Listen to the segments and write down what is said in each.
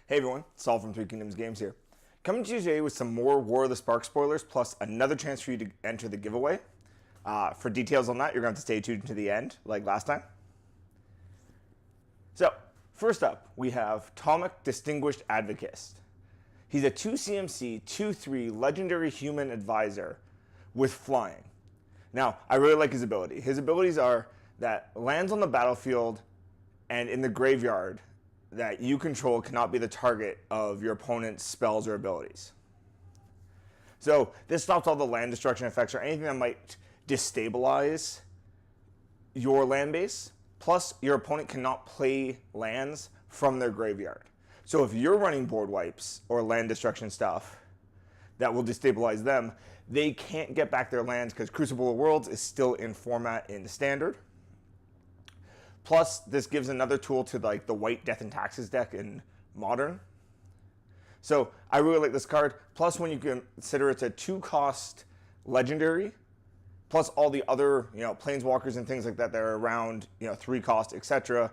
Hey everyone, Saul from Three Kingdoms Games here. Coming to you today with some more War of the Spark spoilers, plus another chance for you to enter the giveaway. For details on that, you're going to have to stay tuned to the end, like last time. So, first up, we have Tomic Distinguished Advocist. He's a 2 CMC, 2/3 legendary human advisor with flying. Now, I really like his ability. His abilities are that lands on the battlefield and in the graveyard that you control cannot be the target of your opponent's spells or abilities. So this stops all the land destruction effects or anything that might destabilize your land base. Plus, your opponent cannot play lands from their graveyard. So if you're running board wipes or land destruction stuff that will destabilize them, they can't get back their lands because Crucible of Worlds is still in format in Standard. Plus, this gives another tool to like the white Death and Taxes deck in Modern. So I really like this card. Plus, when you consider it's a 2-cost legendary, plus all the other planeswalkers and things like that that are around 3 cost, etc.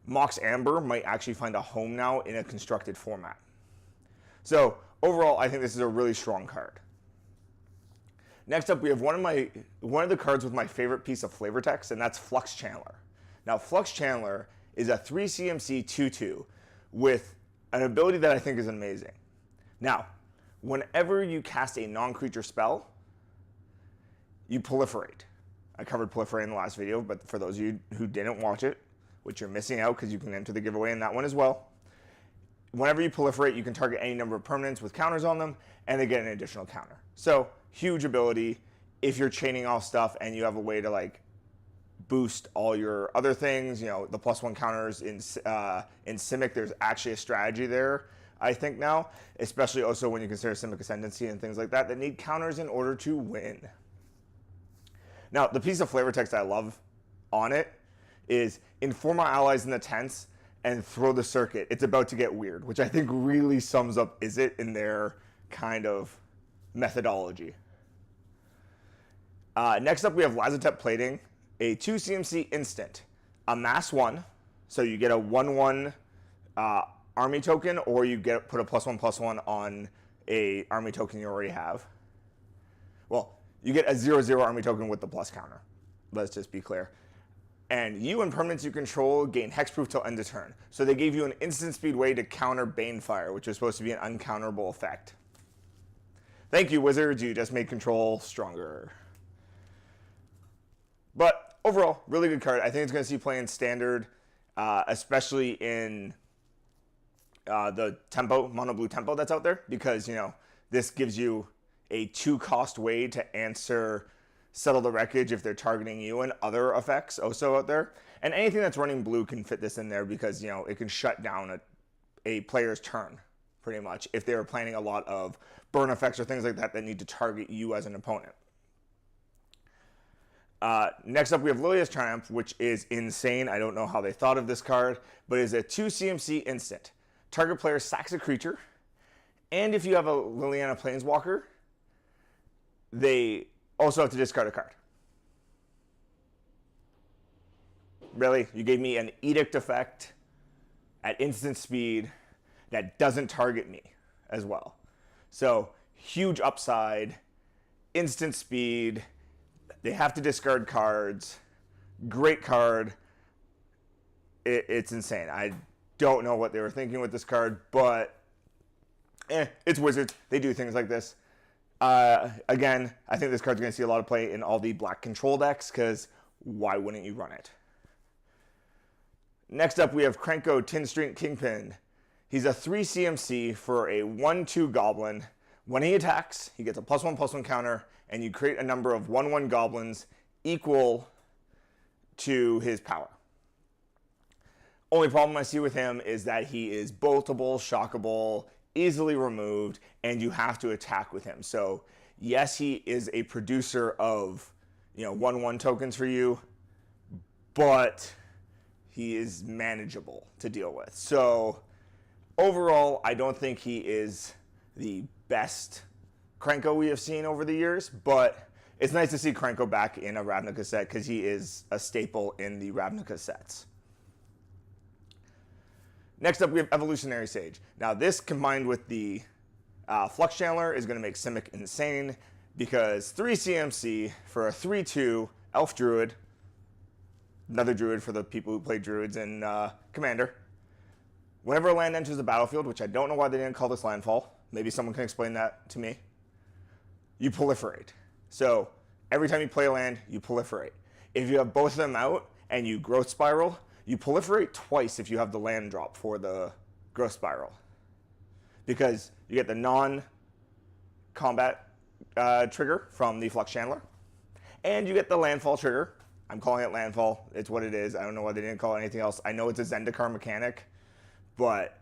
Mox Amber might actually find a home now in a constructed format. So overall, I think this is a really strong card. Next up, we have one of the cards with my favorite piece of flavor text, and that's Flux Chandler. Now, Flux Chandler is a 3 CMC 2/2 with an ability that I think is amazing. Now, whenever you cast a non-creature spell, you proliferate. I covered proliferate in the last video, but for those of you who didn't watch it, which you're missing out because you can enter the giveaway in that one as well, whenever you proliferate, you can target any number of permanents with counters on them, and they get an additional counter. So, huge ability if you're chaining off stuff and you have a way to like boost all your other things, the +1 counters in Simic. There's actually a strategy there, I think now, especially also when you consider Simic Ascendancy and things like that need counters in order to win. Now, the piece of flavor text I love on it is inform our allies in the tents and throw the circuit. It's about to get weird, which I think really sums up Is It in their kind of methodology. Next up, we have Weiser Templating, a 2 CMC instant, amass 1, so you get a 1/1 army token, or you put a +1/+1 on a army token you already have. Well, you get a 0/0 army token with the plus counter. Let's just be clear. And you and permanents you control gain hexproof till end of turn. So they gave you an instant speed way to counter Banefire, which was supposed to be an uncounterable effect. Thank you, Wizards. You just made control stronger. But overall, really good card. I think it's going to see play in Standard, especially in the tempo, mono blue tempo that's out there, because this gives you a 2-cost way to answer Settle the Wreckage if they're targeting you, and other effects also out there. And anything that's running blue can fit this in there because it can shut down a player's turn pretty much if they were planning a lot of burn effects or things like that that need to target you as an opponent. Next up, we have Lilia's Triumph, which is insane. I don't know how they thought of this card, but it is a 2 CMC instant. Target player sacks a creature, and if you have a Liliana Planeswalker, they also have to discard a card. Really? You gave me an Edict effect at instant speed that doesn't target me as well. So, huge upside, instant speed. They have to discard cards. Great card. It's insane. I don't know what they were thinking with this card, but it's Wizards. They do things like this. Again, I think this card's going to see a lot of play in all the black control decks, because why wouldn't you run it? Next up, we have Krang Coat, Tin String Kingpin. He's a 3 CMC for a 1/2 goblin. When he attacks, he gets a +1/+1 counter, and you create a number of 1/1 goblins equal to his power. Only problem I see with him is that he is boltable, shockable, easily removed, and you have to attack with him. So yes, he is a producer of 1/1 tokens for you, but he is manageable to deal with. So overall, I don't think he is the best Krang Coat we have seen over the years, but it's nice to see Krang Coat back in a Ravnica set because he is a staple in the Ravnica sets. Next up, we have Evolutionary Sage. Now, this combined with the Flux Chandler is going to make Simic insane because 3 CMC for a 3/2 Elf Druid, another Druid for the people who play Druids in Commander. Whenever a land enters the battlefield, which I don't know why they didn't call this landfall, maybe someone can explain that to me, you proliferate. So every time you play a land, you proliferate. If you have both of them out and you growth spiral, you proliferate twice if you have the land drop for the growth spiral. Because you get the non-combat trigger from the Flux Chandler, and you get the landfall trigger. I'm calling it landfall. It's what it is. I don't know why they didn't call it anything else. I know it's a Zendikar mechanic, but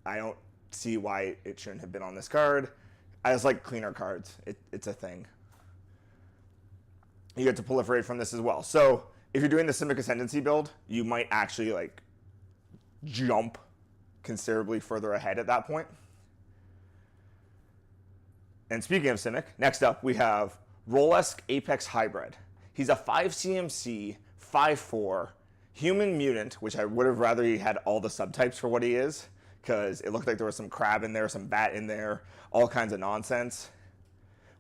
I don't see why it shouldn't have been on this card. I just like cleaner cards. It's a thing. You get to proliferate from this as well. So if you're doing the Simic Ascendancy build, you might actually like jump considerably further ahead at that point. And speaking of Simic, next up we have Rolesque Apex Hybrid. He's a 5 CMC, 5/4 human mutant, which I would have rather he had all the subtypes for what he is, because it looked like there was some crab in there, some bat in there, all kinds of nonsense.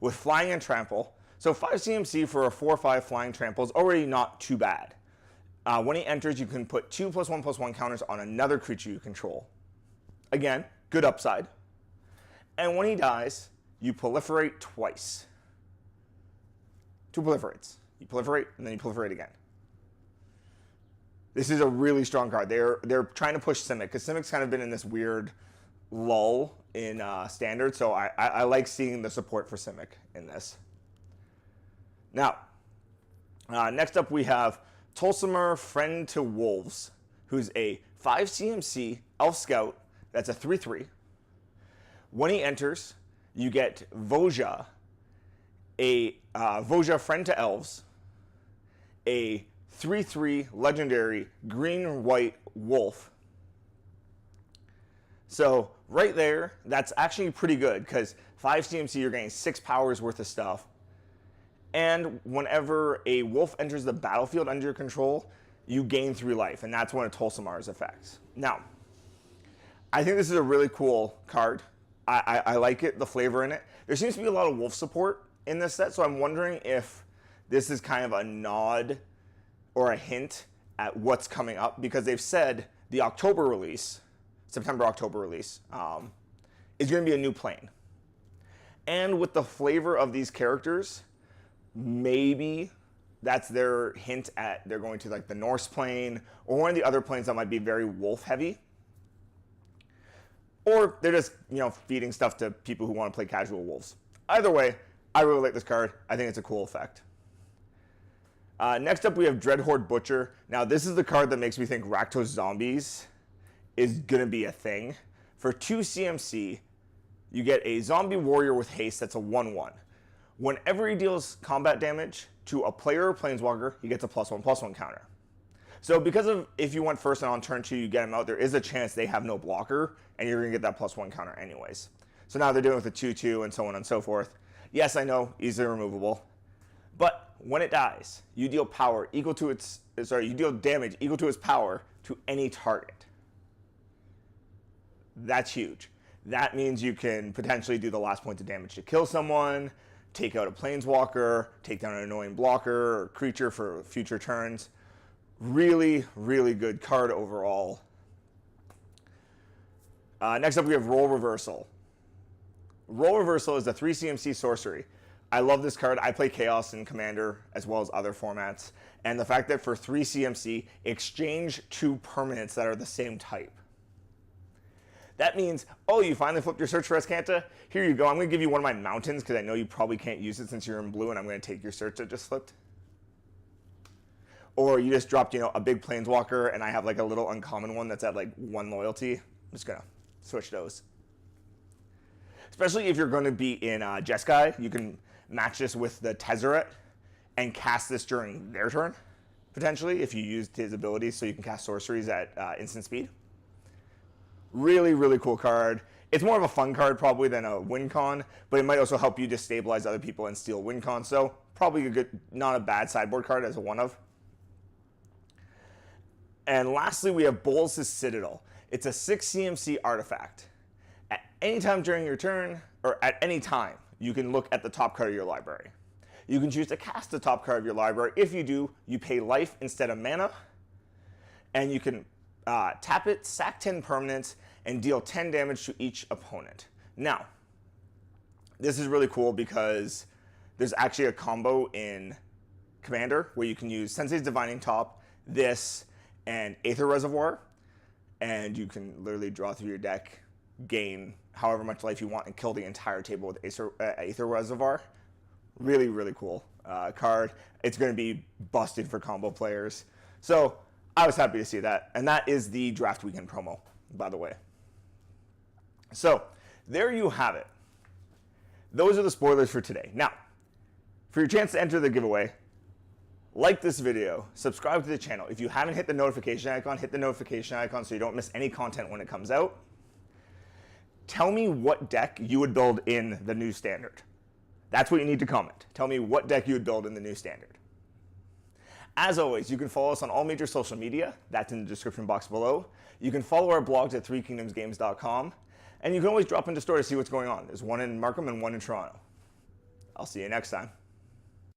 With flying and trample. So 5 CMC for a 4/5 flying trample is already not too bad. When he enters, you can put 2+1/+1 counters on another creature you control. Again, good upside. And when he dies, you proliferate twice. 2 proliferates. You proliferate, and then you proliferate again. This is a really strong card. They're trying to push Simic, because Simic's kind of been in this weird lull in Standard, so I like seeing the support for Simic in this. Now, next up we have Tulsa, Friend to Wolves, who's a 5 CMC Elf Scout. That's a 3/3. When he enters, you get Voja, a Voja Friend to Elves, a 3/3 legendary green-white wolf. So right there, that's actually pretty good, because 5 CMC, you're getting 6 powers worth of stuff. And whenever a wolf enters the battlefield under your control, you gain 3 life, and that's one of Tulsamar's effects. Now, I think this is a really cool card. I like it, the flavor in it. There seems to be a lot of wolf support in this set, so I'm wondering if this is kind of a nod or a hint at what's coming up, because they've said the October release, September-October release, is going to be a new plane. And with the flavor of these characters, maybe that's their hint at they're going to like the Norse plane or one of the other planes that might be very wolf heavy. Or they're just, feeding stuff to people who want to play casual wolves. Either way, I really like this card. I think it's a cool effect. Next up, we have Dreadhorde Butcher. Now, this is the card that makes me think Rakdos Zombies is going to be a thing. For 2 CMC, you get a Zombie Warrior with haste that's a 1/1. Whenever he deals combat damage to a player or planeswalker, he gets a +1/+1 counter. So because of if you went first and on turn 2 you get him out, there is a chance they have no blocker, and you're going to get that +1 counter anyways. So now they're doing it with a 2/2 and so on and so forth. Yes, I know, easily removable. But when it dies, you deal you deal damage equal to its power to any target. That's huge. That means you can potentially do the last point of damage to kill someone, take out a planeswalker, take down an annoying blocker or creature for future turns. Really, really good card overall. Next up, we have Role Reversal. Role Reversal is a 3 CMC sorcery. I love this card. I play Chaos in Commander as well as other formats. And the fact that for 3 CMC, exchange 2 permanents that are the same type. That means, you finally flipped your search for Escanta? Here you go. I'm going to give you one of my mountains because I know you probably can't use it since you're in blue, and I'm going to take your search that just flipped. Or you just dropped, a big planeswalker, and I have like a little uncommon one that's at like 1 loyalty. I'm just going to switch those. Especially if you're going to be in Jeskai, you can match this with the Tezzeret and cast this during their turn, potentially, if you used his abilities so you can cast sorceries at instant speed. Really, really cool card. It's more of a fun card probably than a win con, but it might also help you destabilize other people and steal win con, so probably not a bad sideboard card as a one of. And lastly, we have Bolsa Citadel. It's a 6 CMC artifact. At any time during your turn, or at any time, you can look at the top card of your library. You can choose to cast the top card of your library. If you do, you pay life instead of mana, and you can tap it, sack 10 permanents, and deal 10 damage to each opponent. Now, this is really cool because there's actually a combo in Commander where you can use Sensei's Divining Top, this, and Aether Reservoir, and you can literally draw through your deck, gain however much life you want, and kill the entire table with Aether Reservoir. Really, really cool card. It's going to be busted for combo players. So I was happy to see that, and that is the Draft Weekend promo, by the way. So there you have it. Those are the spoilers for today. Now, for your chance to enter the giveaway, like this video, subscribe to the channel. If you haven't hit the notification icon, hit the notification icon so you don't miss any content when it comes out. Tell me what deck you would build in the new standard. That's what you need to comment. Tell me what deck you would build in the new standard. As always, you can follow us on all major social media. That's in the description box below. You can follow our blogs at threekingdomsgames.com. And you can always drop into store to see what's going on. There's one in Markham and one in Toronto. I'll see you next time.